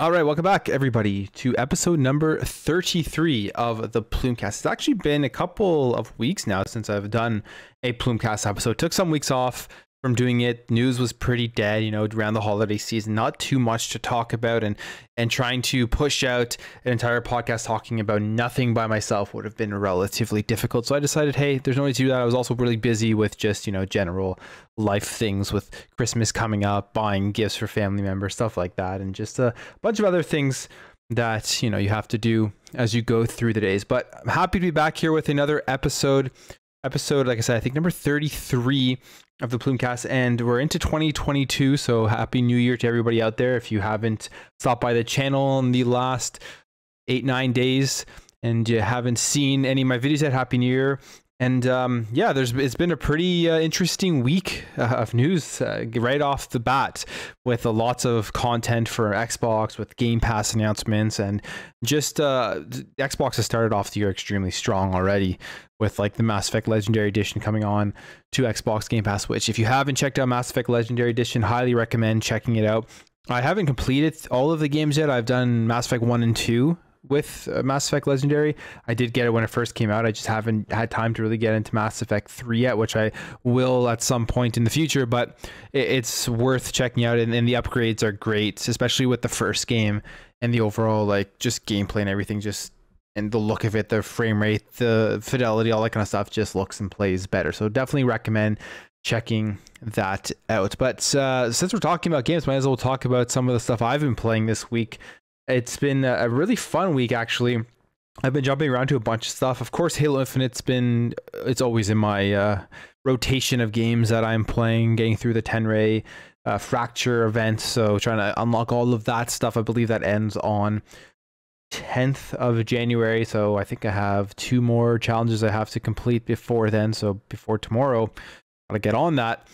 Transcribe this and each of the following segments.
All right, welcome back, everybody, to episode number 33 of the Plumecast. It's actually been a couple of weeks now since I've done a Plumecast episode. Took some weeks off from doing it. News was pretty dead, around the holiday season. Not too much to talk about, and trying to push out an entire podcast talking about nothing by myself would have been relatively difficult. So I decided, hey, there's no need to do that. I was also really busy with just, general life things with Christmas coming up, buying gifts for family members, stuff like that, and just a bunch of other things that, you have to do as you go through the days. But I'm happy to be back here with another episode, like I said, I think number 33 of the Plumecast, and we're into 2022, so happy new year to everybody out there. If you haven't stopped by the channel in the last 8-9 days and you haven't seen any of my videos yet, happy new year. And it's been a pretty interesting week of news right off the bat, with lots of content for Xbox, with Game Pass announcements, and just Xbox has started off the year extremely strong already, with like the Mass Effect Legendary Edition coming on to Xbox Game Pass, which if you haven't checked out Mass Effect Legendary Edition, highly recommend checking it out. I haven't completed all of the games yet. I've done Mass Effect 1 and 2 with Mass Effect Legendary. I did get it when it first came out. I just haven't had time to really get into Mass Effect 3 yet, which I will at some point in the future, but it's worth checking out, and the upgrades are great, especially with the first game, and the overall like just gameplay and everything, and the look of it, the frame rate, the fidelity, all that kind of stuff just looks and plays better. So definitely recommend checking that out. But since we're talking about games, might as well talk about some of the stuff I've been playing this week. It's been a really fun week, actually. I've been jumping around to a bunch of stuff. Of course, Halo Infinite's it's always in my rotation of games that I'm playing, getting through the Tenray Fracture event. So trying to unlock all of that stuff. I believe that ends on 10th of January. So I think I have 2 more challenges I have to complete before then. So before tomorrow, gotta get on that.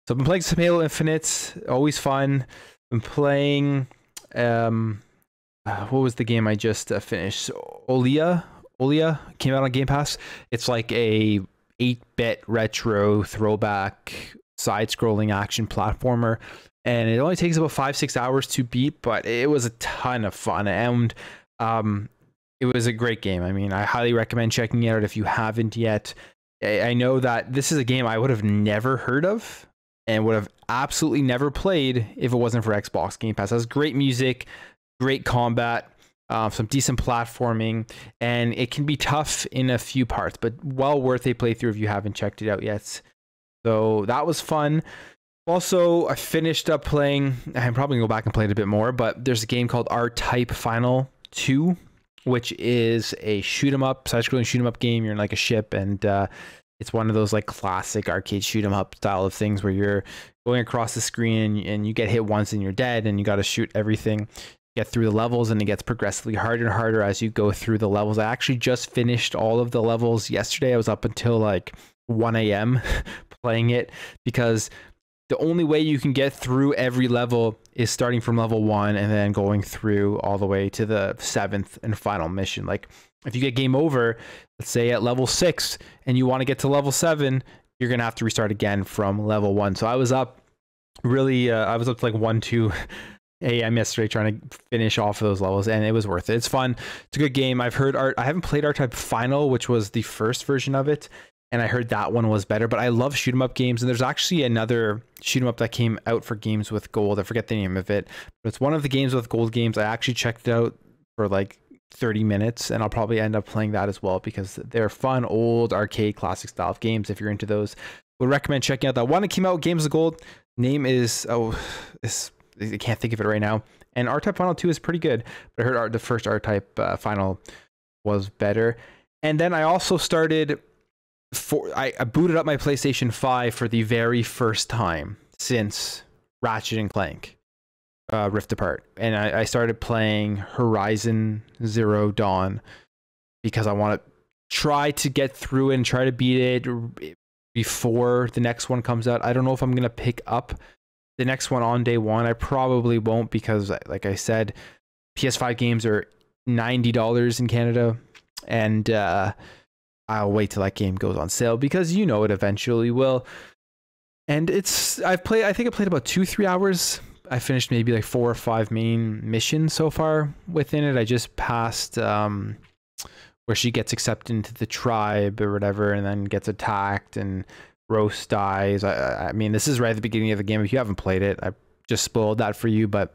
So I've been playing some Halo Infinite, always fun. Been playing what was the game I just finished? Olia came out on Game Pass. It's like a 8-bit retro throwback side-scrolling action platformer, and it only takes about 5-6 hours to beat, but it was a ton of fun, and it was a great game. I mean, I highly recommend checking it out if you haven't yet. I know that this is a game I would have never heard of and would have absolutely never played if it wasn't for Xbox Game Pass. It has great music, great combat, some decent platforming, and it can be tough in a few parts, but well worth a playthrough if you haven't checked it out yet. So that was fun. Also, I finished up playing, I'm probably gonna go back and play it a bit more, but there's a game called R-Type Final 2, which is a side-scrolling shoot-'em-up game. You're in like a ship, and it's one of those like classic arcade shoot-'em-up style of things where you're going across the screen and you get hit once and you're dead, and you got to shoot everything, get through the levels, and it gets progressively harder and harder as you go through the levels. I actually just finished all of the levels yesterday. I was up until like 1 a.m. playing it, because the only way you can get through every level is starting from level 1 and then going through all the way to the 7th and final mission. Like if you get game over, let's say at level 6, and you want to get to level 7, you're going to have to restart again from level 1. So I was up really, I was up to like 1-2 a.m. yesterday trying to finish off of those levels, and it was worth it. It's fun. It's a good game. I haven't played R-Type Final, which was the first version of it, and I heard that one was better, but I love shoot 'em up games, and there's actually another shoot 'em up that came out for games with gold. I forget the name of it, but it's one of the games with gold games. I actually checked it out for like 30 minutes, and I'll probably end up playing that as well, because they're fun, old arcade classic style of games. If you're into those, would recommend checking out that one that came out with Games of Gold. Name is I can't think of it right now. And R-Type Final 2 is pretty good, but I heard the first R-Type Final was better. And then I also started I booted up my PlayStation 5 for the very first time since Ratchet and Clank Rift Apart, and I started playing Horizon Zero Dawn because I want to try to get through it and try to beat it before the next one comes out. I don't know if I'm gonna pick up the next one on day one. I probably won't, because like I said, PS5 games are $90 in Canada, and I'll wait till that game goes on sale, because it eventually will. And I think I played about 2-3 hours I finished maybe like 4 or 5 main missions so far within it. I just passed where she gets accepted into the tribe or whatever, and then gets attacked and Roast dies. I mean, this is right at the beginning of the game. If you haven't played it, I just spoiled that for you, but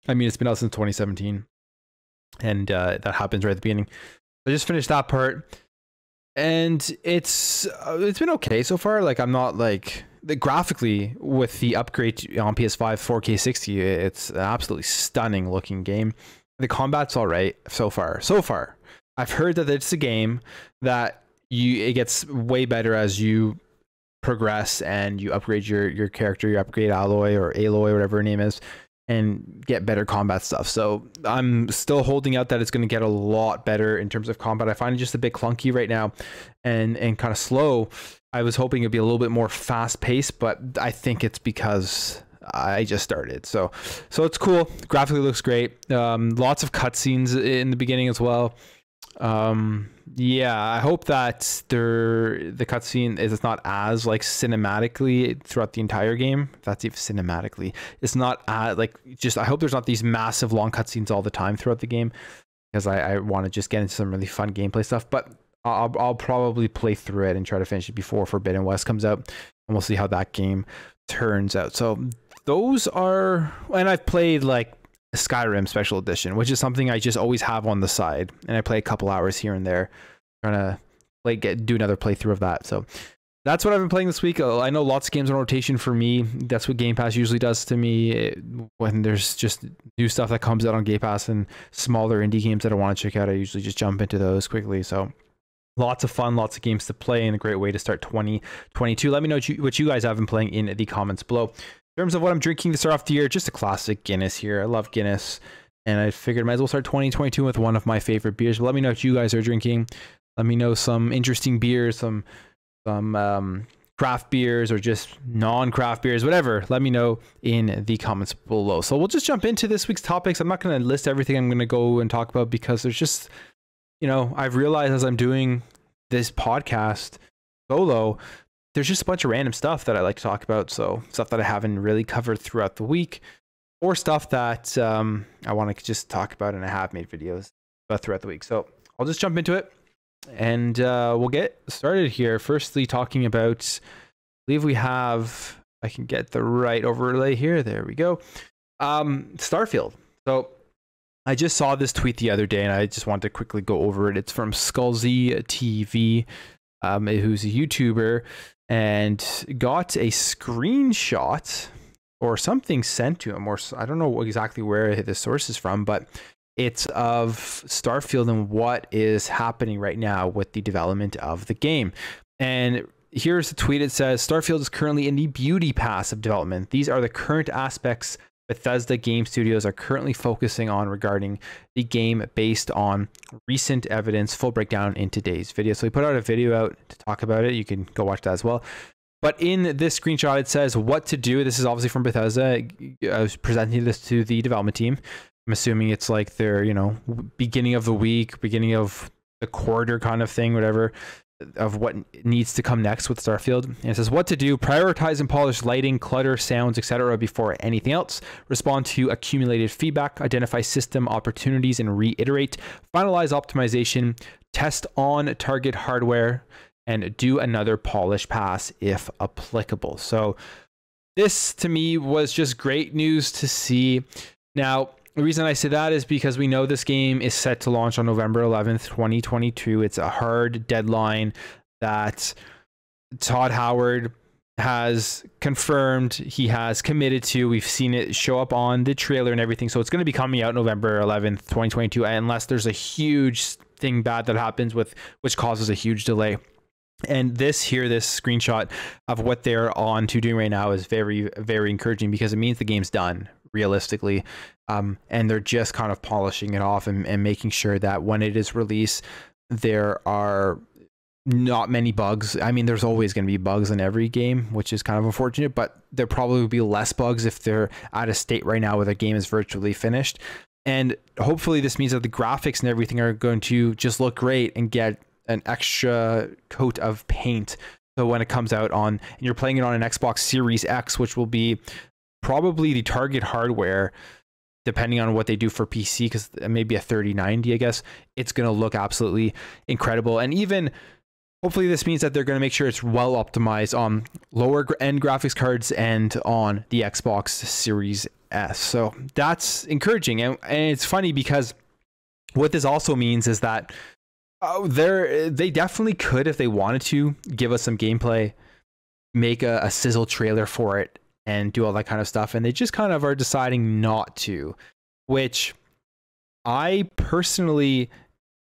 I mean, it's been out since 2017, and that happens right at the beginning. I just finished that part, and it's been okay so far. Like, I'm not like graphically with the upgrade on PS5 4K 60, it's an absolutely stunning looking game. The combat's all right so far. I've heard that it's a game that it gets way better as you progress and you upgrade your character. You upgrade Aloy or Aloy, whatever her name is, and get better combat stuff. So I'm still holding out that it's going to get a lot better in terms of combat. I find it just a bit clunky right now and kind of slow. I was hoping it'd be a little bit more fast paced, but I think it's because I just started. So it's cool. Graphically looks great. Lots of cutscenes in the beginning as well. Yeah, I hope that the cutscene is not as like cinematically throughout the entire game. That's even cinematically. It's not like, just I hope there's not these massive long cutscenes all the time throughout the game, because I want to just get into some really fun gameplay stuff. But I'll probably play through it and try to finish it before Forbidden West comes out, and we'll see how that game turns out. So those are, and I've played like Skyrim Special Edition, which is something I just always have on the side, and I play a couple hours here and there, trying to do another playthrough of that. So that's what I've been playing this week. I know lots of games on rotation for me. That's what Game Pass usually does to me when there's just new stuff that comes out on Game Pass and smaller indie games that I want to check out. I usually just jump into those quickly. So lots of fun, lots of games to play, and a great way to start 2022. Let me know what you guys have been playing in the comments below. In terms of what I'm drinking to start off the year, just a classic Guinness here. I love Guinness, and I figured I might as well start 2022 with one of my favorite beers. But let me know what you guys are drinking. Let me know some interesting beers, some craft beers, or just non-craft beers, whatever. Let me know in the comments below. So we'll just jump into this week's topics. I'm not going to list everything I'm going to go and talk about, because there's just, you know, I've realized as I'm doing this podcast solo, there's just a bunch of random stuff that I like to talk about. So stuff that I haven't really covered throughout the week, or stuff that I want to just talk about and I have made videos about throughout the week. So I'll just jump into it, and we'll get started here. Firstly, talking about, I believe we have, I can get the right overlay here. There we go. Starfield. So I just saw this tweet the other day, and I just wanted to quickly go over it. It's from Skullsy TV, who's a YouTuber, and got a screenshot or something sent to him, or I don't know exactly where the source is from, but it's of Starfield and what is happening right now with the development of the game. And here's the tweet. It says, Starfield is currently in the beauty pass of development. These are the current aspects Bethesda Game Studios are currently focusing on regarding the game based on recent evidence. Full breakdown in today's video. So we put out a video out to talk about it. You can go watch that as well. But in this screenshot, it says what to do. This is obviously from Bethesda. I was presenting this to the development team. I'm assuming it's like their, you know, beginning of the week, beginning of the quarter kind of thing, whatever, of what needs to come next with Starfield. And it says what to do: prioritize and polish lighting, clutter, sounds, etc. before anything else. Respond to accumulated feedback, identify system opportunities and reiterate, finalize optimization, test on target hardware, and do another polish pass if applicable. So this to me was just great news to see. Now, the reason I say that is because we know this game is set to launch on November 11th, 2022. It's a hard deadline that Todd Howard has confirmed, he has committed to. We've seen it show up on the trailer and everything. So it's going to be coming out November 11th, 2022, unless there's a huge thing bad that happens which causes a huge delay. And this screenshot of what they're on to doing right now is very, very encouraging, because it means the game's done realistically. And they're just kind of polishing it off and making sure that when it is released, there are not many bugs. I mean, there's always going to be bugs in every game, which is kind of unfortunate, but there probably will be less bugs if they're at a state right now where the game is virtually finished. And hopefully this means that the graphics and everything are going to just look great and get an extra coat of paint. So when it comes out and you're playing it on an Xbox Series X, which will be probably the target hardware, depending on what they do for PC, because maybe a 3090, I guess, it's going to look absolutely incredible. And even hopefully this means that they're going to make sure it's well optimized on lower end graphics cards and on the Xbox Series S. So that's encouraging. And it's funny because what this also means is that they definitely could, if they wanted to, give us some gameplay, make a sizzle trailer for it, and do all that kind of stuff. And they just kind of are deciding not to, which I personally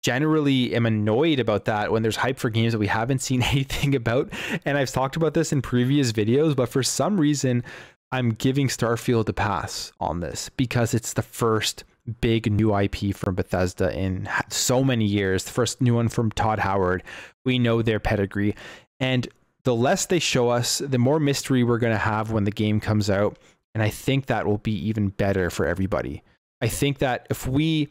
generally am annoyed about that when there's hype for games that we haven't seen anything about. And I've talked about this in previous videos, but for some reason, I'm giving Starfield a pass on this because it's the first big new IP from Bethesda in so many years. The first new one from Todd Howard. We know their pedigree. And the less they show us, the more mystery we're going to have when the game comes out. And I think that will be even better for everybody. I think that if we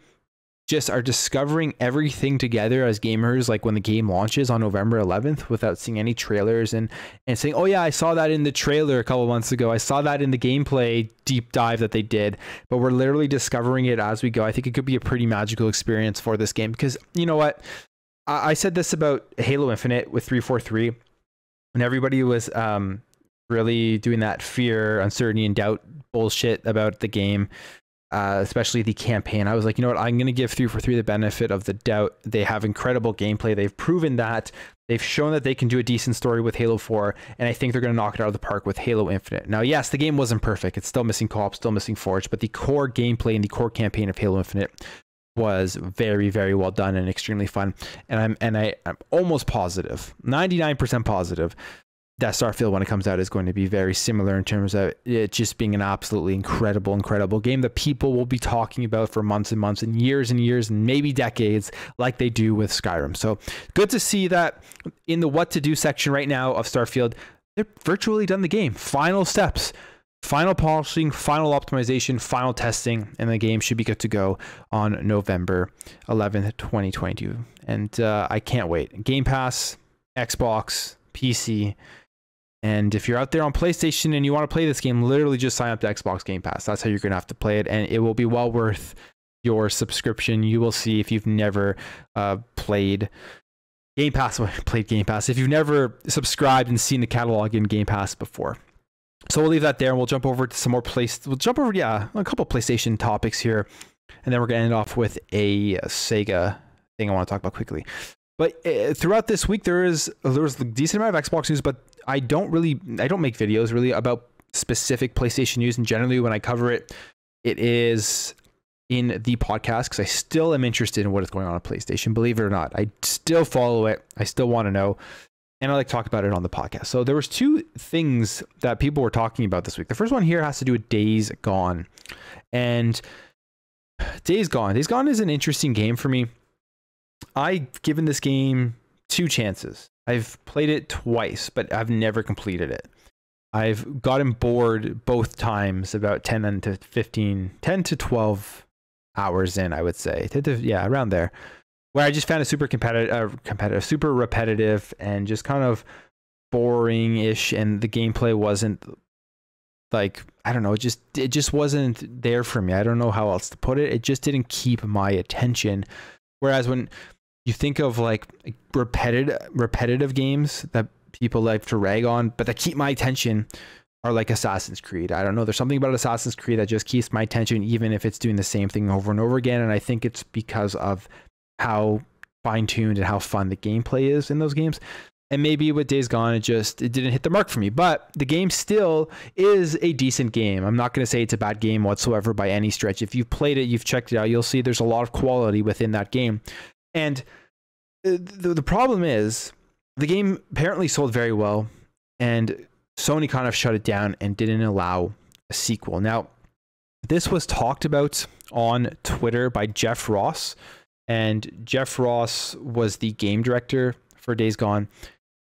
just are discovering everything together as gamers, like when the game launches on November 11th, without seeing any trailers and saying, oh yeah, I saw that in the trailer a couple of months ago, I saw that in the gameplay deep dive that they did, but we're literally discovering it as we go. I think it could be a pretty magical experience for this game, because you know what? I said this about Halo Infinite with 343, and everybody was really doing that fear, uncertainty, and doubt bullshit about the game. Especially the campaign. I was like, you know what, I'm going to give 343 the benefit of the doubt. They have incredible gameplay. They've proven that. They've shown that they can do a decent story with Halo 4, and I think they're going to knock it out of the park with Halo Infinite. Now, yes, the game wasn't perfect. It's still missing co-op, still missing Forge, but the core gameplay and the core campaign of Halo Infinite was very, very well done and extremely fun. And I'm almost positive, 99% positive, that Starfield, when it comes out, is going to be very similar in terms of it just being an absolutely incredible game that people will be talking about for months and months and years and maybe decades, like they do with Skyrim. So good to see that in the what to do section right now of Starfield, they're virtually done the game. Final steps, final polishing, final optimization, final testing, and the game should be good to go on November 11th, 2022. And I can't wait. Game Pass, Xbox, PC. And if you're out there on PlayStation and you want to play this game, literally just sign up to Xbox Game Pass. That's how you're going to have to play it, and it will be well worth your subscription. You will see, if you've never played Game Pass, if you've never subscribed and seen the catalog in Game Pass before. So we'll leave that there, and we'll jump over to some more a couple PlayStation topics here, and then we're going to end off with a Sega thing I want to talk about quickly. But throughout this week, there was a decent amount of Xbox news, but I don't make videos really about specific PlayStation news. And generally when I cover it, it is in the podcast, because I still am interested in what is going on at PlayStation. Believe it or not, I still follow it. I still want to know. And I like to talk about it on the podcast. So there was two things that people were talking about this week. The first one here has to do with Days Gone. And Days Gone is an interesting game for me. I've given this game 2 chances. I've played it twice, but I've never completed it. I've gotten bored both times, about 10 to 12 hours in, I would say. Around there. Where I just found it super super repetitive, and just kind of boring-ish, and the gameplay wasn't, like, I don't know, it just wasn't there for me. I don't know how else to put it. It just didn't keep my attention. Whereas when you think of like repetitive games that people like to rag on, but that keep my attention, are like Assassin's Creed. I don't know. There's something about Assassin's Creed that just keeps my attention, even if it's doing the same thing over and over again. And I think it's because of how fine-tuned and how fun the gameplay is in those games. And maybe with Days Gone, it didn't hit the mark for me. But the game still is a decent game. I'm not going to say it's a bad game whatsoever by any stretch. If you've played it, you've checked it out, you'll see there's a lot of quality within that game. And the problem is, the game apparently sold very well, and Sony kind of shut it down and didn't allow a sequel. Now, this was talked about on Twitter by Jeff Ross, and Jeff Ross was the game director for Days Gone,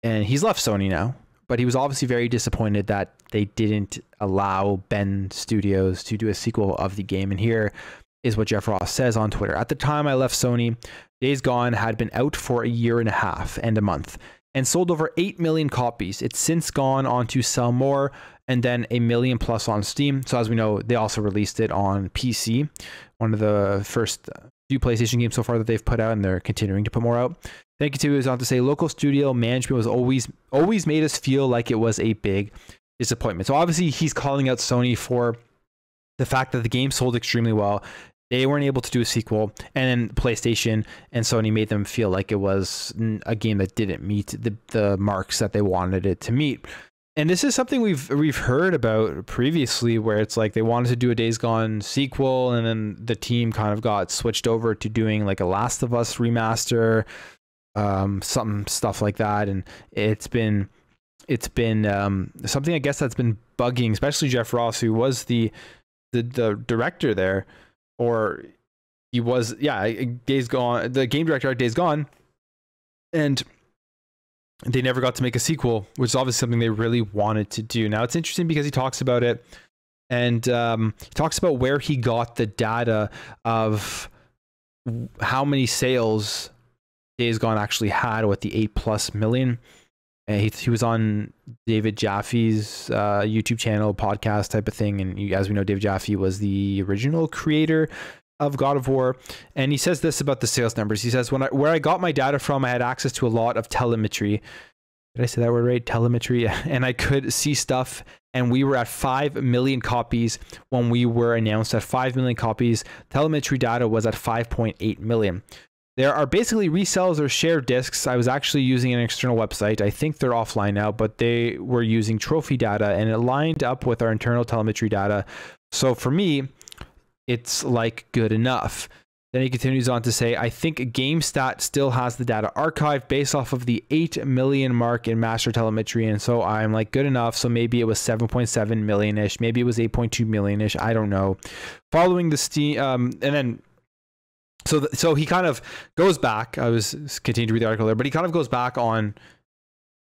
and he's left Sony now, but he was obviously very disappointed that they didn't allow Ben Studios to do a sequel of the game. And here is what Jeff Ross says on Twitter. At the time I left Sony, Days Gone had been out for a year and a half and a month, and sold over 8 million copies. It's since gone on to sell more and then 1 million plus on Steam. So as we know, they also released it on PC, one of the first few PlayStation games so far that they've put out, and they're continuing to put more out. Thank you to is on to say local studio management was always made us feel like it was a big disappointment. So obviously he's calling out Sony for the fact that the game sold extremely well. They weren't able to do a sequel, and then PlayStation and Sony made them feel like it was a game that didn't meet the marks that they wanted it to meet. And this is something we've heard about previously, where it's like they wanted to do a Days Gone sequel, and then the team kind of got switched over to doing like a Last of Us remaster, some stuff like that. And it's been something, I guess, that's been bugging, especially Jeff Ross, who was the director there. Or he was, Days Gone, the game director at Days Gone, and they never got to make a sequel, which is obviously something they really wanted to do. Now it's interesting because he talks about it, and he talks about where he got the data of how many sales Days Gone actually had with the 8+ million. And he was on David Jaffe's YouTube channel, podcast type of thing. And as we know, David Jaffe was the original creator of God of War. And he says this about the sales numbers. He says, where I got my data from, I had access to a lot of telemetry. Did I say that word right? Telemetry. And I could see stuff. And we were at 5 million copies when we were announced at 5 million copies. Telemetry data was at 5.8 million. There are basically resellers or shared discs. I was actually using an external website. I think they're offline now, but they were using trophy data, and it lined up with our internal telemetry data. So for me, it's like good enough. Then he continues on to say, I think GameStat still has the data archived based off of the 8 million mark in master telemetry. And so I'm like, good enough. So maybe it was 7.7 million-ish. Maybe it was 8.2 million-ish. I don't know. Following the Steam, and then So he kind of goes back. I was continuing to read the article there, but he kind of goes back on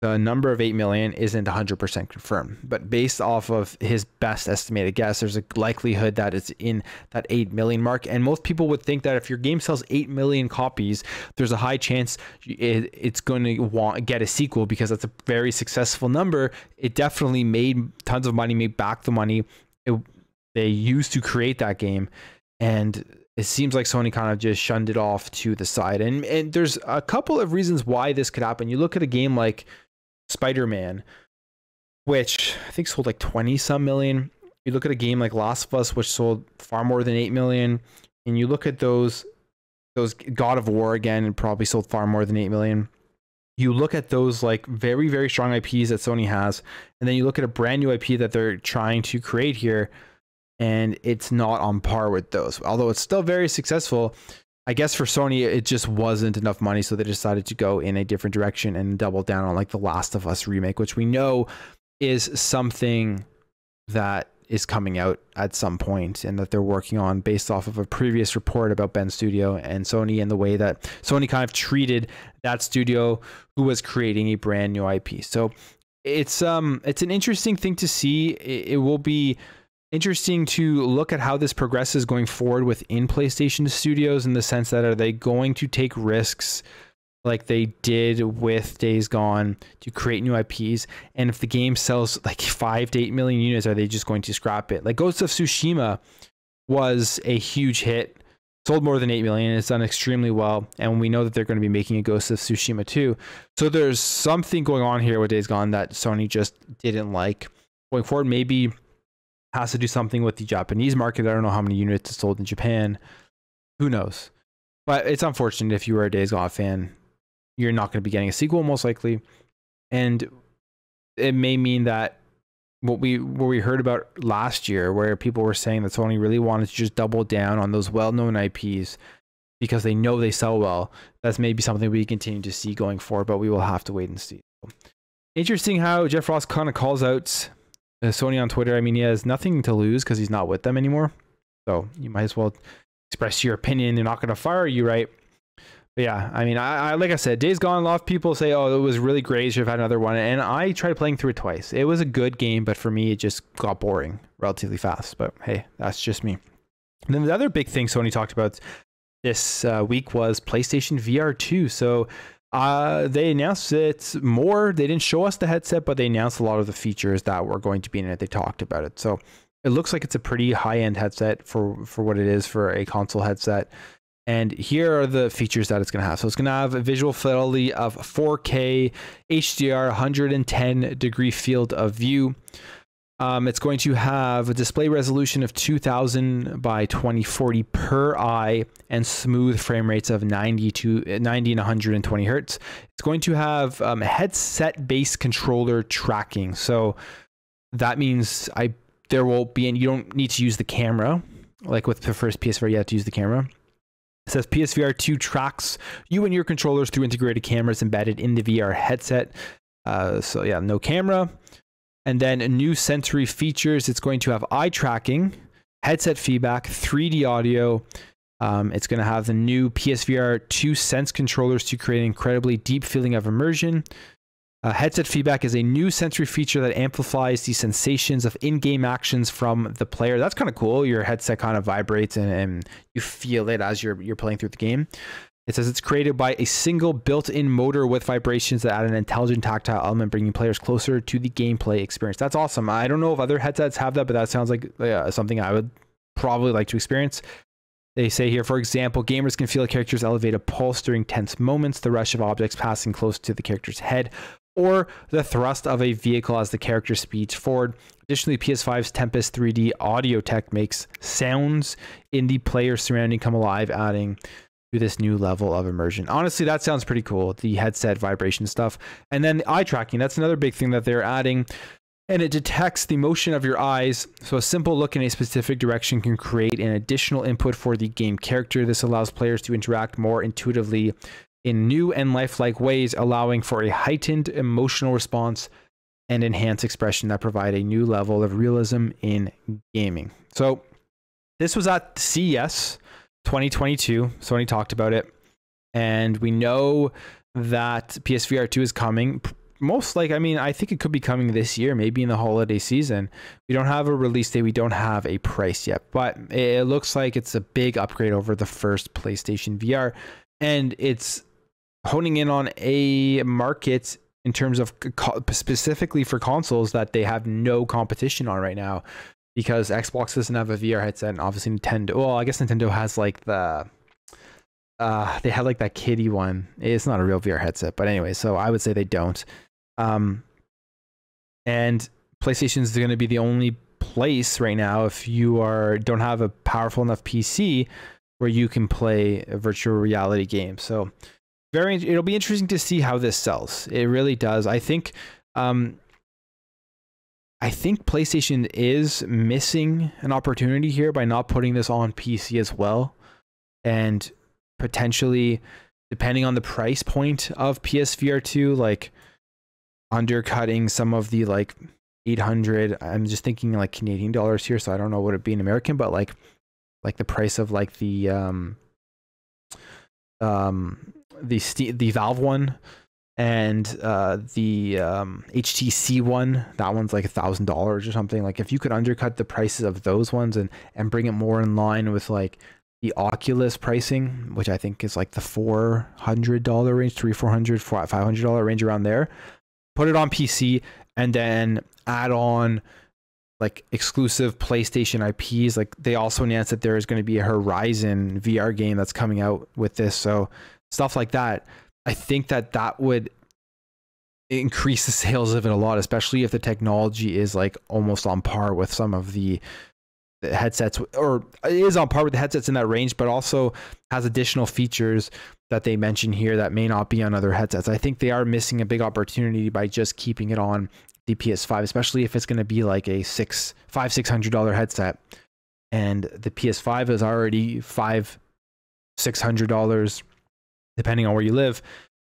the number of 8 million isn't 100% confirmed, but based off of his best estimated guess, there's a likelihood that it's in that 8 million mark. And most people would think that if your game sells 8 million copies, there's a high chance it's going to get a sequel, because that's a very successful number. It definitely made tons of money, made back the money they used to create that game. And it seems like Sony kind of just shunned it off to the side. And there's a couple of reasons why this could happen. You look at a game like Spider-Man, which I think sold like 20 some million. You look at a game like Last of Us, which sold far more than 8 million. And you look at those God of War, again, and probably sold far more than 8 million. You look at those like very, very strong IPs that Sony has, and then you look at a brand new IP that they're trying to create here, and it's not on par with those. Although it's still very successful, I guess for Sony, it just wasn't enough money, so they decided to go in a different direction and double down on like the Last of Us remake, which we know is something that is coming out at some point and that they're working on based off of a previous report about Bend Studio and Sony, and the way that Sony kind of treated that studio who was creating a brand new IP. So it's an interesting thing to see. It will be interesting to look at how this progresses going forward within PlayStation Studios, in the sense that, are they going to take risks like they did with Days Gone to create new IPs? And if the game sells like 5 to 8 million units, are they just going to scrap it? Like Ghost of Tsushima was a huge hit, sold more than 8 million. It's done extremely well, and we know that they're going to be making a Ghost of Tsushima 2. So there's something going on here with Days Gone that Sony just didn't like. Going forward, maybe has to do something with the Japanese market. I don't know how many units it sold in Japan. Who knows? But it's unfortunate. If you were a Days Gone fan, you're not going to be getting a sequel, most likely. And it may mean that what we heard about last year, where people were saying that Sony really wanted to just double down on those well-known IPs because they know they sell well, that's maybe something we continue to see going forward, but we will have to wait and see. Interesting how Jeff Ross kind of calls out Sony on Twitter. I mean, he has nothing to lose because he's not with them anymore, so you might as well express your opinion. They're not going to fire you, right? But yeah, I mean, I like I said, Days Gone, a lot of people say, oh, it was really great, should have had another one, and I tried playing through it twice. It was a good game, but for me, it just got boring relatively fast. But hey, that's just me. And then the other big thing Sony talked about this week was PlayStation VR 2. So They announced it more. They didn't show us the headset, but they announced a lot of the features that were going to be in it. They talked about it. So it looks like it's a pretty high-end headset for what it is for a console headset. And here are the features that it's going to have. So it's going to have a visual fidelity of 4K, HDR, 110 degree field of view. It's going to have a display resolution of 2000 by 2040 per eye and smooth frame rates of 90 and 120 hertz. It's going to have headset-based controller tracking. So that means there will be, and you don't need to use the camera. Like with the first PSVR, you have to use the camera. It says PSVR 2 tracks you and your controllers through integrated cameras embedded in the VR headset. So yeah, no camera. And then new sensory features. It's going to have eye tracking, headset feedback, 3D audio. It's going to have the new PSVR 2 Sense controllers to create an incredibly deep feeling of immersion. Headset feedback is a new sensory feature that amplifies the sensations of in-game actions from the player. That's kind of cool. Your headset kind of vibrates and you feel it as you're playing through the game. It says it's created by a single built-in motor with vibrations that add an intelligent tactile element, bringing players closer to the gameplay experience. That's awesome. I don't know if other headsets have that, but that sounds like something I would probably like to experience. They say here, for example, gamers can feel a character's elevated pulse during tense moments, the rush of objects passing close to the character's head, or the thrust of a vehicle as the character speeds forward. Additionally, PS5's Tempest 3D audio tech makes sounds in the player surrounding come alive, adding to this new level of immersion. Honestly, that sounds pretty cool, the headset vibration stuff. And then the eye tracking, that's another big thing that they're adding. And it detects the motion of your eyes. So a simple look in a specific direction can create an additional input for the game character. This allows players to interact more intuitively in new and lifelike ways, allowing for a heightened emotional response and enhanced expression that provide a new level of realism in gaming. So this was at CES 2022. Sony talked about it, and we know that PSVR 2 is coming. Most like, I mean, I think it could be coming this year, maybe in the holiday season. We don't have a release date. We don't have a price yet, but it looks like it's a big upgrade over the first PlayStation VR, and it's honing in on a market in terms of specifically for consoles that they have no competition on right now, because Xbox doesn't have a VR headset, and obviously Nintendo, well, I guess Nintendo has like the they had like that kiddie one. It's not a real VR headset, but anyway, so I would say they don't. And PlayStation is going to be the only place right now, if you don't have a powerful enough PC, where you can play a virtual reality game. So it'll be interesting to see how this sells. It really does. I think PlayStation is missing an opportunity here by not putting this on PC as well, and potentially, depending on the price point of PSVR 2, like undercutting some of the like 800. I'm just thinking like Canadian dollars here, so I don't know what it'd be in American, but like the price of like the Valve one and the HTC one. That one's like $1,000 or something. Like if you could undercut the prices of those ones and bring it more in line with like the Oculus pricing, which I think is like the $400 range, $300, $400, $500 range, around there. Put it on PC and then add on like exclusive PlayStation IPs. Like they also announced that there is going to be a Horizon VR game that's coming out with this. So stuff like that, I think that would increase the sales of it a lot, especially if the technology is like almost on par with some of the headsets, or is on par with the headsets in that range, but also has additional features that they mention here that may not be on other headsets. I think they are missing a big opportunity by just keeping it on the PS5, especially if it's going to be like a $600 headset, and the PS5 is already $600 depending on where you live.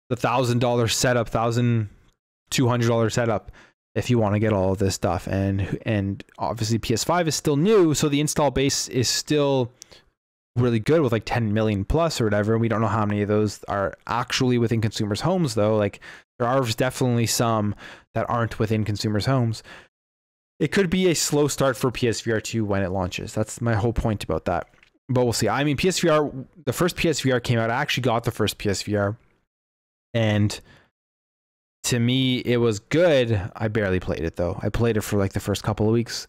The $1,000 setup, $1,200 setup, if you want to get all of this stuff. And obviously PS5 is still new, so the install base is still really good with like 10 million plus or whatever. We don't know how many of those are actually within consumers' homes though. Like there are definitely some that aren't within consumers' homes. It could be a slow start for PSVR 2 when it launches. That's my whole point about that. But we'll see. I mean, PSVR, the first PSVR came out. I actually got the first PSVR, And to me, it was good. I barely played it though. I played it for like the first couple of weeks,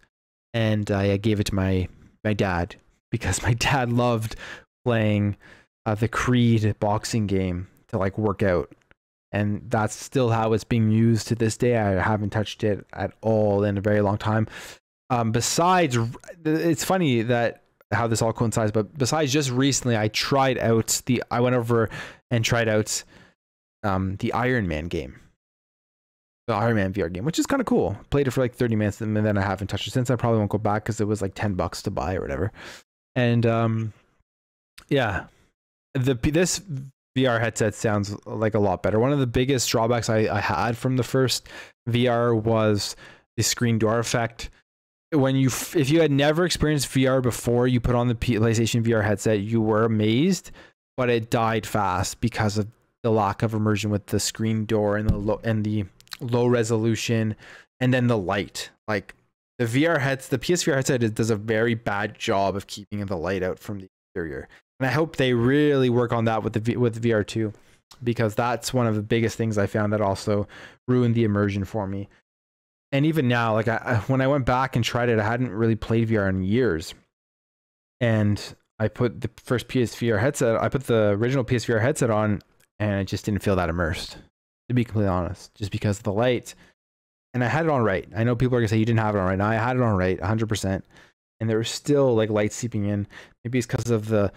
and I gave it to my dad because my dad loved playing the Creed boxing game to like work out. And that's still how it's being used to this day. I haven't touched it at all in a very long time. Besides, it's funny that how this all coincides, but besides just recently, I went over and tried out the Iron Man game. The Iron Man VR game, which is kind of cool. Played it for like 30 minutes and then I haven't touched it since. I probably won't go back because it was like $10 to buy or whatever. And yeah, this VR headset sounds like a lot better. One of the biggest drawbacks I had from the first VR was the screen door effect. If you had never experienced VR before you put on the PlayStation VR headset, you were amazed, but it died fast because of the lack of immersion with the screen door and the low resolution, and then the light. Like the PSVR headset does a very bad job of keeping the light out from the exterior. And I hope they really work on that with the VR2, because that's one of the biggest things I found that also ruined the immersion for me. And even now, like when I went back and tried it, I hadn't really played VR in years. And I put the first PSVR headset, I put the original PSVR headset on, and I just didn't feel that immersed, to be completely honest, just because of the light. And I had it on right. I know people are gonna say you didn't have it on right. Now I had it on right, 100%. And there was still like light seeping in. Maybe it's because of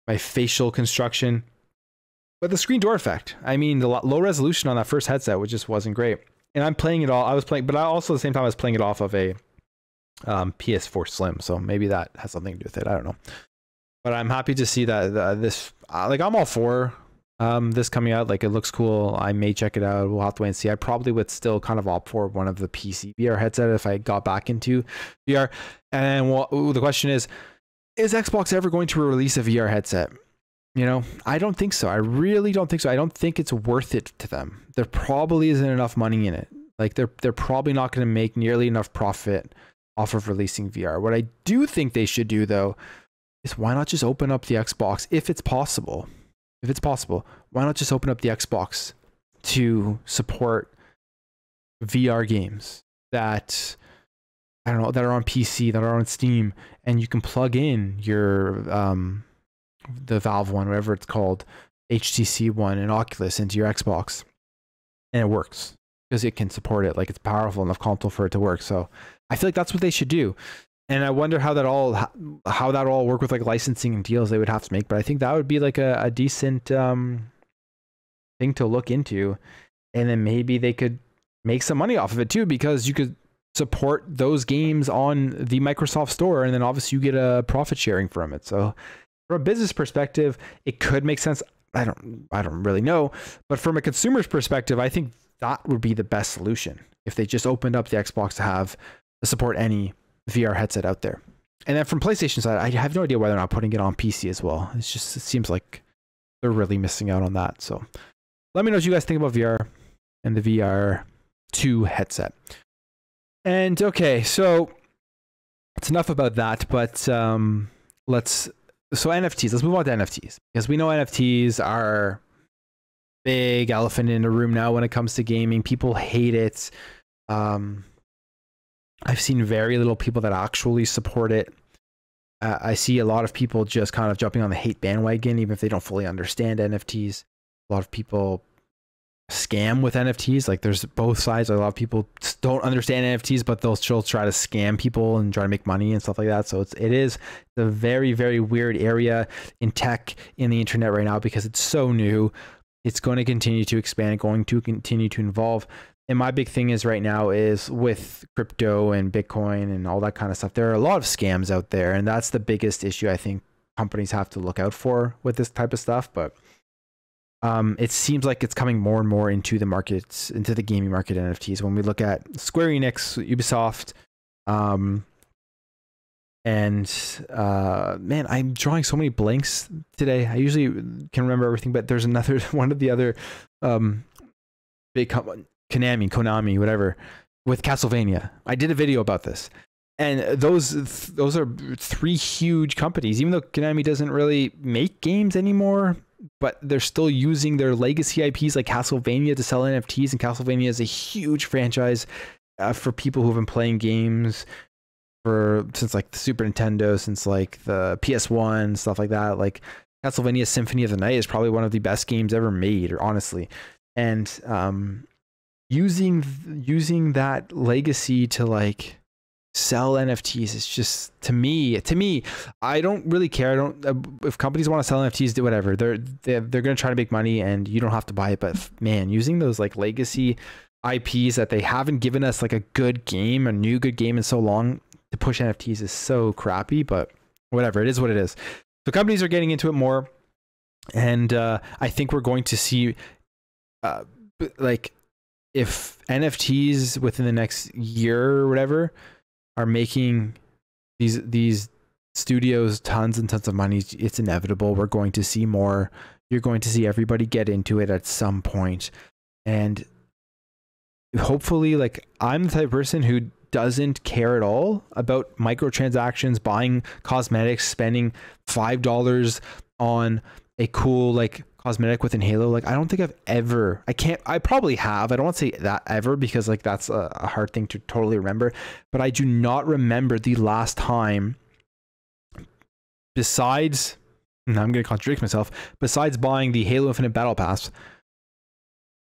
my facial construction, but the screen door effect. I mean, the low resolution on that first headset, which just wasn't great. And I'm playing it all. But I also at the same time I was playing it off of a PS4 Slim, so maybe that has something to do with it. I don't know. But I'm happy to see that this, like, I'm all for this coming out. Like, it looks cool. I may check it out. We'll have to wait and see. I probably would still kind of opt for one of the PC VR headset if I got back into VR. And the question is Xbox ever going to release a VR headset? You know, I don't think so. I really don't think so. I don't think it's worth it to them. There probably isn't enough money in it. Like, they're probably not going to make nearly enough profit off of releasing VR. What I do think they should do, though, is why not just open up the Xbox if it's possible? If it's possible, why not just open up the Xbox to support VR games that, I don't know, that are on PC, that are on Steam, and you can plug in your the Valve one, whatever it's called, HTC one, and Oculus into your Xbox, and it works because it can support it. Like, it's powerful enough console for it to work. So I feel like that's what they should do. And I wonder how that all work with like licensing and deals they would have to make. But I think that would be like a decent thing to look into, and then maybe they could make some money off of it too, because you could support those games on the Microsoft Store, and then obviously you get a profit sharing from it. So from a business perspective, it could make sense. I don't really know, but from a consumer's perspective, I think that would be the best solution if they just opened up the Xbox to support any VR headset out there. And then from PlayStation side, I have no idea why they're not putting it on PC as well. It seems like they're really missing out on that. So let me know what you guys think about VR and the VR2 headset. And okay, so it's enough about that, but NFTs, let's move on to NFTs, because we know NFTs are big elephant in the room now when it comes to gaming. People hate it. I've seen very little people that actually support it. I see a lot of people just kind of jumping on the hate bandwagon, even if they don't fully understand NFTs. A lot of people scam with NFTs. Like, there's both sides. A lot of people don't understand NFTs, but they'll still try to scam people and try to make money and stuff like that. So it is a very, very weird area in tech, in the internet right now, because it's so new. It's going to continue to expand, going to continue to evolve. And my big thing is right now is with crypto and Bitcoin and all that kind of stuff, there are a lot of scams out there. And that's the biggest issue I think companies have to look out for with this type of stuff. But it seems like it's coming more and more into the markets, into the gaming market, NFTs. When we look at Square Enix, Ubisoft, man, I'm drawing so many blanks today. I usually can remember everything, but there's another one of the other big companies, Konami, whatever, with Castlevania. I did a video about this, and those are three huge companies. Even though Konami doesn't really make games anymore, but they're still using their legacy IPs like Castlevania to sell NFTs, and Castlevania is a huge franchise for people who've been playing games since like the Super Nintendo, since like the PS1, stuff like that. Like Castlevania Symphony of the Night is probably one of the best games ever made, or honestly. And using that legacy to like sell NFTs is just, to me, I don't really care. I don't, if companies want to sell NFTs, do whatever. They're going to try to make money, and you don't have to buy it. But man, using those like legacy IPs that they haven't given us like a good game, a new good game in so long, to push NFTs is so crappy. But whatever, it is what it is. So companies are getting into it more, and I think we're going to see like if NFTs within the next year or whatever are making these studios tons and tons of money, it's inevitable. We're going to see more. You're going to see everybody get into it at some point. And hopefully, like, I'm the type of person who doesn't care at all about microtransactions, buying cosmetics, spending $5 on a cool like cosmetic within Halo. Like, I don't think I probably have. I don't want to say that ever, because like that's a hard thing to totally remember, but I do not remember the last time, besides, and I'm going to contradict myself, besides buying the Halo Infinite Battle Pass,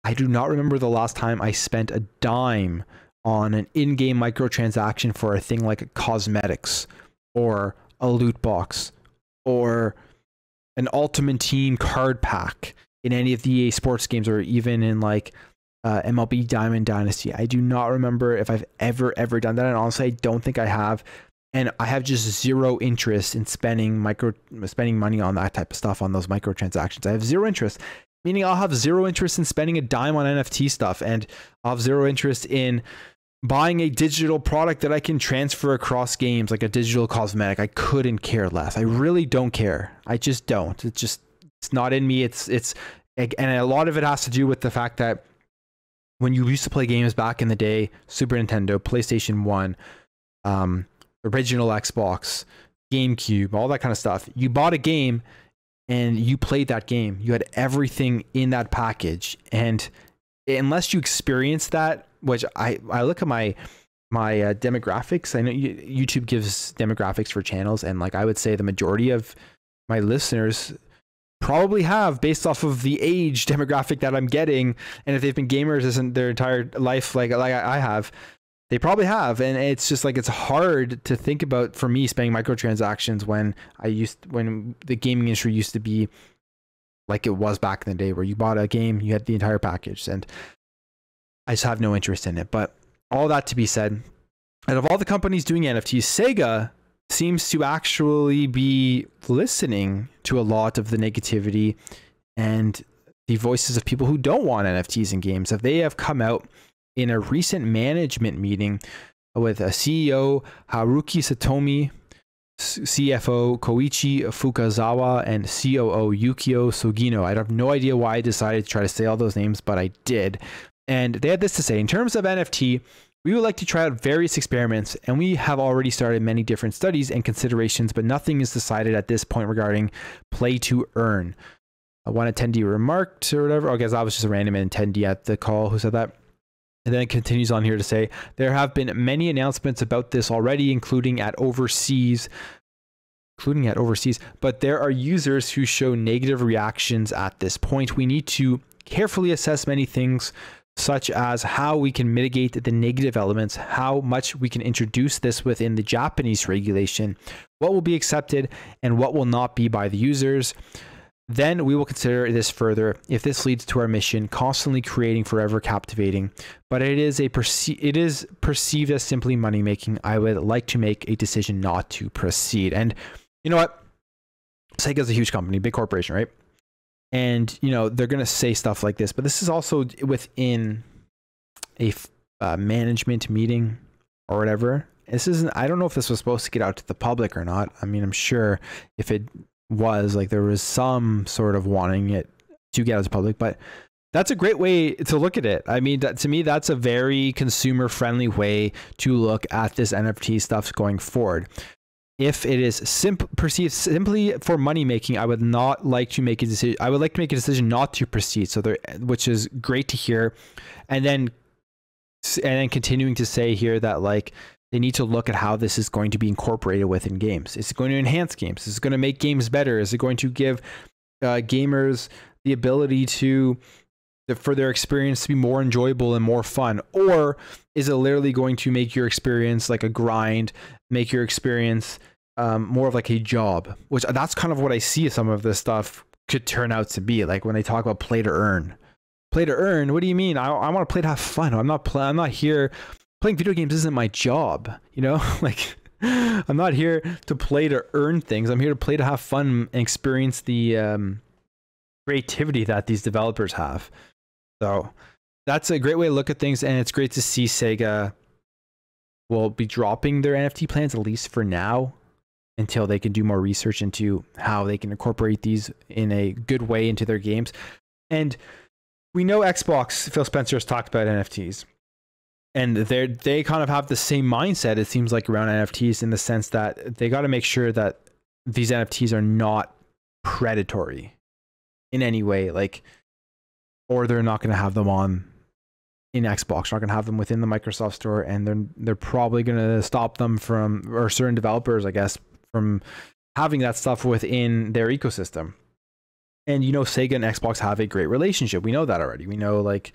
I do not remember the last time I spent a dime on an in-game microtransaction for a thing like cosmetics or a loot box or an Ultimate Team card pack in any of the EA Sports games, or even in like MLB Diamond Dynasty. I do not remember if I've ever done that, and honestly, I don't think I have. And I have just zero interest in spending money on that type of stuff, on those microtransactions. I have zero interest, meaning I'll have zero interest in spending a dime on NFT stuff, and I'll have zero interest in buying a digital product that I can transfer across games, like a digital cosmetic. I couldn't care less. I really don't care. I just don't. It's not in me. And a lot of it has to do with the fact that when you used to play games back in the day, Super Nintendo, PlayStation 1, original Xbox, GameCube, all that kind of stuff, you bought a game and you played that game. You had everything in that package. And unless you experience that, which I look at my demographics. I know YouTube gives demographics for channels, and like I would say the majority of my listeners probably have, based off of the age demographic that I'm getting, and if they've been gamers their entire life like I have, they probably have. And it's just like, it's hard to think about for me spending microtransactions when the gaming industry used to be like it was back in the day, where you bought a game, you had the entire package, and I just have no interest in it. But all that to be said, out of all the companies doing NFTs, Sega seems to actually be listening to a lot of the negativity and the voices of people who don't want NFTs in games. If they have come out in a recent management meeting with a CEO Haruki Satomi, CFO Koichi Fukazawa, and COO Yukio Sugino. I have no idea why I decided to try to say all those names, but I did. And they had this to say: in terms of NFT, we would like to try out various experiments, and we have already started many different studies and considerations, but nothing is decided at this point regarding play to earn. One attendee remarked, or whatever. I guess that was just a random attendee at the call who said that. And then it continues on here to say, there have been many announcements about this already, including at overseas, but there are users who show negative reactions at this point. We need to carefully assess many things, such as how we can mitigate the negative elements, how much we can introduce this within the Japanese regulation, what will be accepted and what will not be by the users. Then we will consider this further if this leads to our mission, constantly creating, forever captivating. But it is perceived as simply money making. I would like to make a decision not to proceed. And you know what? Sega's a huge company, big corporation, right? And you know they're gonna say stuff like this, but this is also within a management meeting or whatever. This isn't. I don't know if this was supposed to get out to the public or not. I mean, I'm sure if it was, like, there was some sort of wanting it to get out to public, but that's a great way to look at it. I mean, to me, that's a very consumer friendly way to look at this NFT stuff going forward. if it is perceived simply for money making, I would not like to make a decision. I would like to make a decision not to proceed. So there, which is great to hear. And then continuing to say here that like they need to look at how this is going to be incorporated within games. Is it going to enhance games? Is it going to make games better? Is it going to give gamers the ability for their experience to be more enjoyable and more fun? Or is it literally going to make your experience like a grind, make your experience more of like a job? Which that's kind of what I see some of this stuff could turn out to be. Like when they talk about play to earn. Play to earn, what do you mean? I want to play to have fun. I'm not here. Playing video games isn't my job, you know? Like I'm not here to play to earn things. I'm here to play to have fun and experience the creativity that these developers have. So that's a great way to look at things, and it's great to see Sega will be dropping their NFT plans, at least for now, until they can do more research into how they can incorporate these in a good way into their games. And we know Xbox, Phil Spencer has talked about NFTs, and they kind of have the same mindset, it seems like, around NFTs, in the sense that they got to make sure that these NFTs are not predatory in any way, like, or they're not going to have them on in Xbox, not going to have them within the Microsoft Store, and they're probably going to stop them from, or certain developers, I guess, from having that stuff within their ecosystem. And you know, Sega and Xbox have a great relationship. We know that already. We know, like,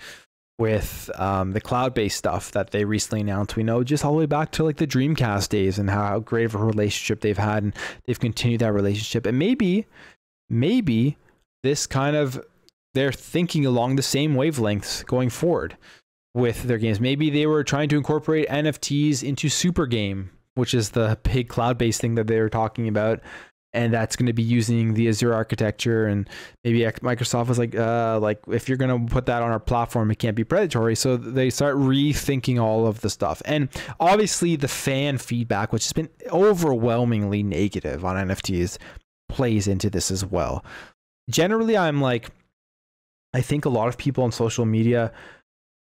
with the cloud-based stuff that they recently announced, we know just all the way back to like the Dreamcast days and how great of a relationship they've had, and they've continued that relationship. And maybe this kind of, they're thinking along the same wavelengths going forward with their games. Maybe they were trying to incorporate NFTs into Super Game, which is the big cloud-based thing that they were talking about, and that's going to be using the Azure architecture. And maybe Microsoft was like if you're going to put that on our platform, it can't be predatory. So they start rethinking all of the stuff. And obviously the fan feedback, which has been overwhelmingly negative on NFTs, plays into this as well. Generally, I think a lot of people on social media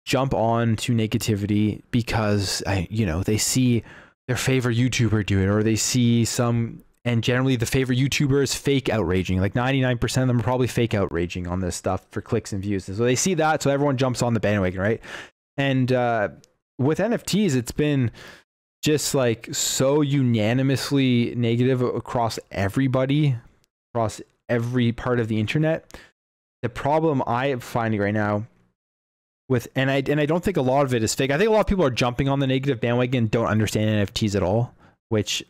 jump on to negativity because they see their favorite YouTuber do it, or they see some, and generally the favorite YouTuber is fake outraging. Like 99% of them are probably fake outraging on this stuff for clicks and views. And so they see that, so everyone jumps on the bandwagon, right? And with NFTs, it's been just like so unanimously negative across everybody, across every part of the internet. The problem I am finding right now with, and I don't think a lot of it is fake. I think a lot of people are jumping on the negative bandwagon and don't understand NFTs at all, which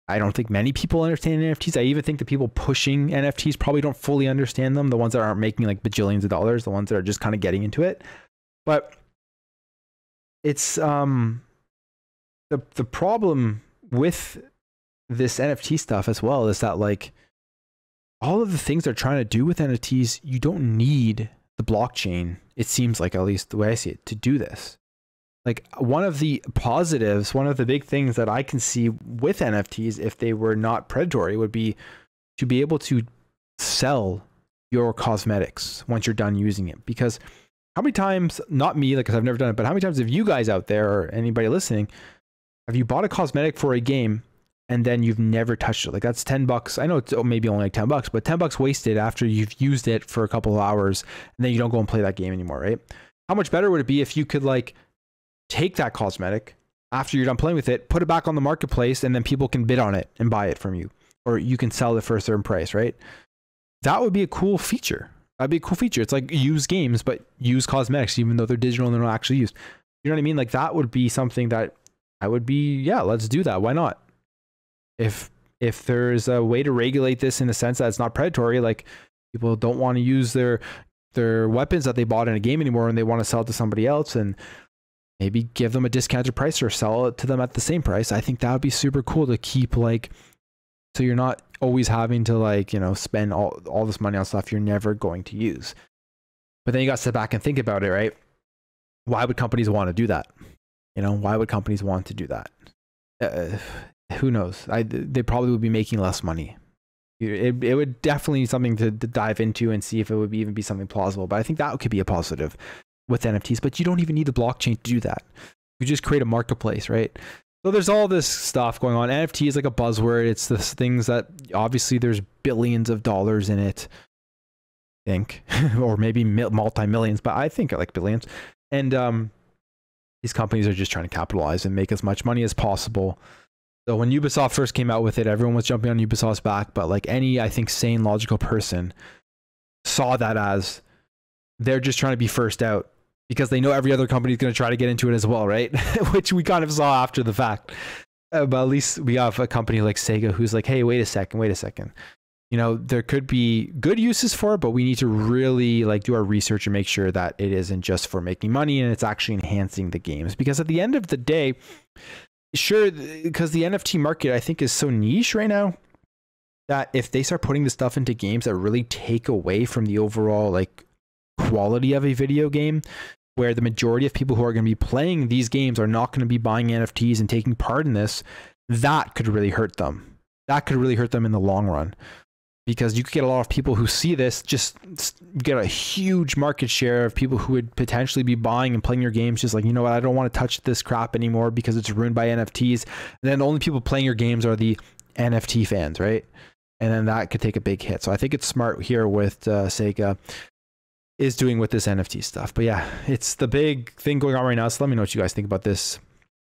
I don't think many people understand NFTs. I even think the people pushing NFTs probably don't fully understand them. The ones that aren't making like bajillions of dollars, the ones that are just kind of getting into it. But it's the problem with this NFT stuff as well is that, like, all of the things they're trying to do with NFTs, you don't need the blockchain, it seems like, at least the way I see it, to do this. Like, one of the positives, one of the big things that I can see with NFTs, if they were not predatory, would be to be able to sell your cosmetics once you're done using it. Because how many times, not me, like, 'cause I've never done it, but how many times have you guys out there, or anybody listening, have you bought a cosmetic for a game and then you've never touched it? Like, that's $10. I know it's maybe only like $10, but $10 wasted after you've used it for a couple of hours, and then you don't go and play that game anymore, right? How much better would it be if you could, like, take that cosmetic after you're done playing with it, put it back on the marketplace, and then people can bid on it and buy it from you, or you can sell it for a certain price, right? That would be a cool feature. That'd be a cool feature. It's like used games, but used cosmetics, even though they're digital and they're not actually used. You know what I mean? Like, that would be something that I would be, yeah, let's do that. Why not? If there's a way to regulate this in the sense that it's not predatory, like, people don't want to use their weapons that they bought in a game anymore, and they want to sell it to somebody else, and maybe give them a discounted price or sell it to them at the same price. I think that would be super cool to keep, like, so you're not always having to, like, spend all this money on stuff you're never going to use. But then you got to sit back and think about it, right? Why would companies want to do that? Why would companies want to do that? Who knows? They probably would be making less money. It would definitely be something to dive into and see if it would even be something plausible. But I think that could be a positive with NFTs. But you don't even need the blockchain to do that. You just create a marketplace, right? So there's all this stuff going on. NFT is like a buzzword. It's the things that obviously there's billions of dollars in it, I think, or maybe multi-millions, but I think like billions. And these companies are just trying to capitalize and make as much money as possible. So when Ubisoft first came out with it, everyone was jumping on Ubisoft's back, but like any, I think, sane, logical person saw that as they're just trying to be first out because they know every other company is going to try to get into it as well, right? Which we kind of saw after the fact. But at least we have a company like Sega who's like, hey, wait a second. You know, there could be good uses for it, but we need to really like do our research and make sure that it isn't just for making money and it's actually enhancing the games. Because at the end of the day, sure, because the NFT market, I think, is so niche right now that if they start putting the stuff into games that really take away from the overall like quality of a video game, where the majority of people who are going to be playing these games are not going to be buying NFTs and taking part in this, that could really hurt them. That could really hurt them in the long run. Because you could get a lot of people who see this, just get a huge market share of people who would potentially be buying and playing your games, just like, you know what, I don't want to touch this crap anymore because it's ruined by NFTs. And then the only people playing your games are the NFT fans, right? And then that could take a big hit. So I think it's smart here with Sega is doing with this NFT stuff. But yeah, it's the big thing going on right now. So let me know what you guys think about this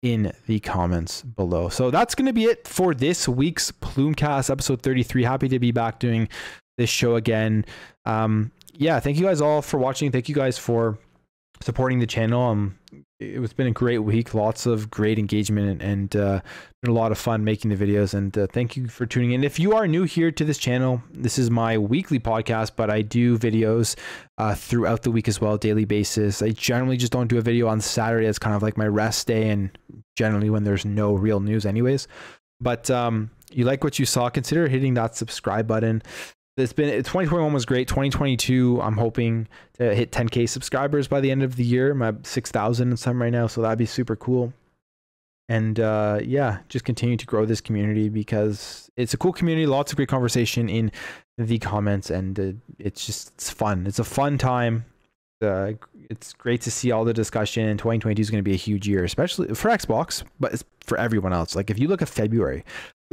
in the comments below. So that's going to be it for this week's Plumecast episode 33. Happy to be back doing this show again. Yeah, thank you guys all for watching. Thank you guys for supporting the channel. It's been a great week, lots of great engagement, and been a lot of fun making the videos. And thank you for tuning in. If you are new here to this channel, this is my weekly podcast, but I do videos throughout the week as well, daily basis. I generally just don't do a video on Saturday. It's kind of like my rest day, and generally when there's no real news anyways. But you like what you saw, consider hitting that subscribe button. 2021 was great. 2022, I'm hoping to hit 10K subscribers by the end of the year. I'm at 6,000 and some right now, so that'd be super cool. And yeah, just continue to grow this community because it's a cool community. Lots of great conversation in the comments, and it's fun. It's a fun time. It's great to see all the discussion. And 2022 is going to be a huge year, especially for Xbox, but it's for everyone else. Like if you look at February,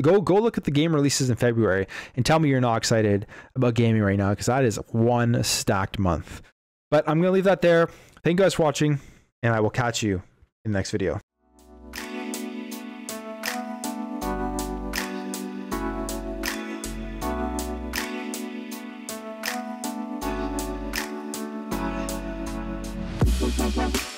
go look at the game releases in February and tell me you're not excited about gaming right now, because that is one stacked month. But I'm going to leave that there. Thank you guys for watching, and I will catch you in the next video. Bye.